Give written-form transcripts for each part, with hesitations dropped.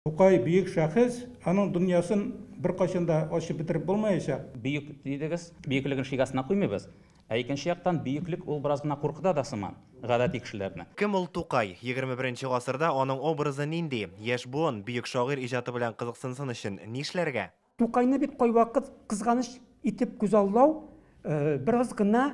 Тукай бийик шәхес, аның дөньясын бер кайчанда ачып бетереп булмаячак. Бийик дидегез, бийеклеген шигасына куймыйбыз. Ә икенче яктан бийеклек ул бераз гына куркыта да сыман, гадәти кешеләрне. Кем ул Тукай? 21 гасырда аның образы нинди? Яшь буын бийек шагыйрь иҗаты белән кызыксынсын өчен ни эшләргә? Тукайны бит кайвакыт кызганыч итеп күзаллау бераз гына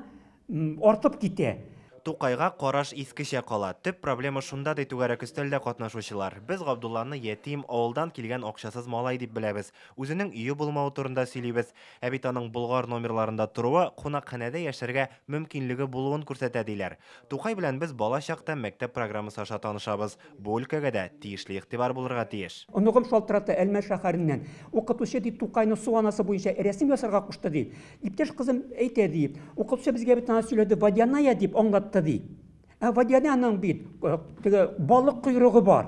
артып китә. Тукайга караш искечә кала. Төп проблема шунда ди түгәрәк өстәлдә катнашучылар. Без Габдулланы ятим, авылдан килгән акчасыз малай дип беләбез. Үзенең өе булмау турында сөйлибез. Ә бит аның Болгар номерларында торуы кунакханәдә яшәргә мөмкинлеге булуын күрсәтә диләр. Тукай белән без бала чакта мәктәп программасы аша танышабыз. Бу өлкәгә дә тиешле игътибар булырга тиеш. Оныгым шалтырата Әлмә шәһәреннән. Укытучы ди Тукайны су анасы буенча рәсем ясарга кушты ди. Иптәш кызым әйтә ди. Укытучы безгә бит аны сөйләде, водяная дип аңлатты. Водяняның бит балык койрыгы бар.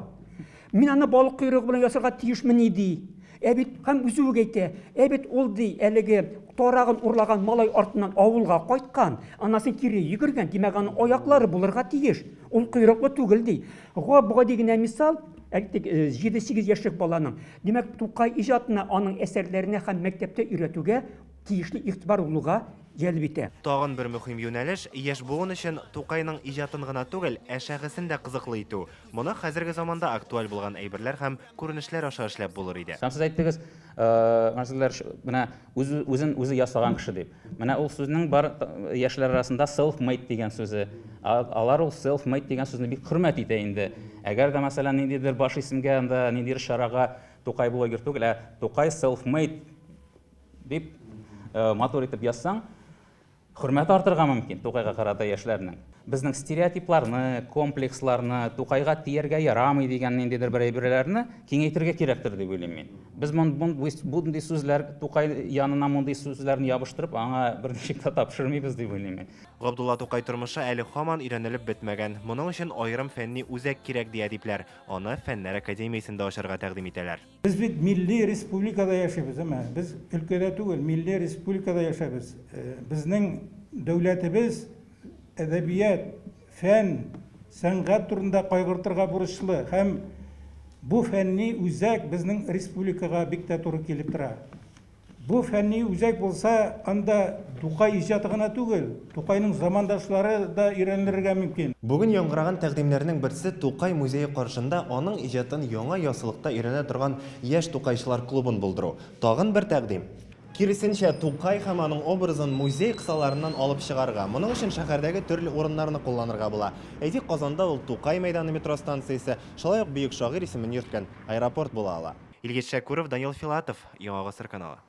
Мин аны балык койрыгы белән ясарга тиешмени ди. Бит һәм үзе әйтә. Бит ул ди әлеге тарагын урлаган малай артыннан авылга кайткан. Анасын кире йөгергән. Димәк аның аяклары булырга тиеш. Ул койрыклы түгел ди. Буга дигән мисал 7-8 яшьлек баланың. Димәк Тукай иҗатына, аның әсәрләренә һәм мәктәптә өйрәтүгә тиешле игътибар булуга җәлеп итә. Тагын бер мөһим юнәлеш яшь буын өчен Тукайның иҗатын гына түгел, шәхесен дә кызыклы итү. Моны хәзерге заманда актуаль булган әйберләр һәм күренешләр аша эшләп булыр иде. Сез әйттегез, мәсәлән, менә үзе ясаган кеше дип. Менә ул сүзнең бар яшьләр арасында self-made дигән сүзе. Алар ул self-made дигән сүзне бик хөрмәт итә инде. Әгәр дә мәсәлән ниндидер баш исемгә, анда ниндидер шарага Тукай блогер түгел, Тукай self-made дип матур итеп язсаң, хөрмәт артырга мөмкин Тукайга карата яшьләрнең. Безнең стереотипларны, комплексларны, Тукайга тияргә ярамый дигән ниндидер бер әйберләрне киңәйтергә кирәктер дип уйлыйм мин. Без мондый сүзләр Тукай янына мондый сүзләрне ябыштырып, аңа бер ничек тә тапшырмыйбыз дип уйлыйм мин. Габдулла Тукай тормышы әле һаман өйрәнелеп бетмәгән. Моның өчен аерым фәнни үзәк кирәк ди әдипләр. Аны Фәннәр академиясендә ачарга тәкъдим итәләр. Без бит милли республикада яшәбез, без өлкәдә түгел, милли республикада яшәбез. Безнең дәүләтебез әдәбият, фән, сәнгать турында кайгыртырга бурычлы һәм бу фәнни үзәк безнең республикага бик тә туры килеп тора. Бу фәнни үзәк булса, анда Тукай иҗаты гына түгел, Тукайның замандашлары да өйрәнергә мөмкин. Бүген яңгыраган тәкъдимнәрнең берсе Тукай музее каршында аның иҗатын яңа ясылыкта өйрәнә торган яшь тукайчылар клубын булдыру. Тагын бер тәкъдим. Киресенчә, Тукай һәм аның образын музей кысаларыннан алып чыгарга, моның өчен шәһәрдәге төрле урыннарны кулланырга була. Әйтик, Казанда ул Тукай мәйданы метро станциясе, шулай ук бөек шагыйрь исемен йөрткән аэропорт була ала. Илгиз Шәкүров, Данил Филатов, Яңа Гасыр каналы.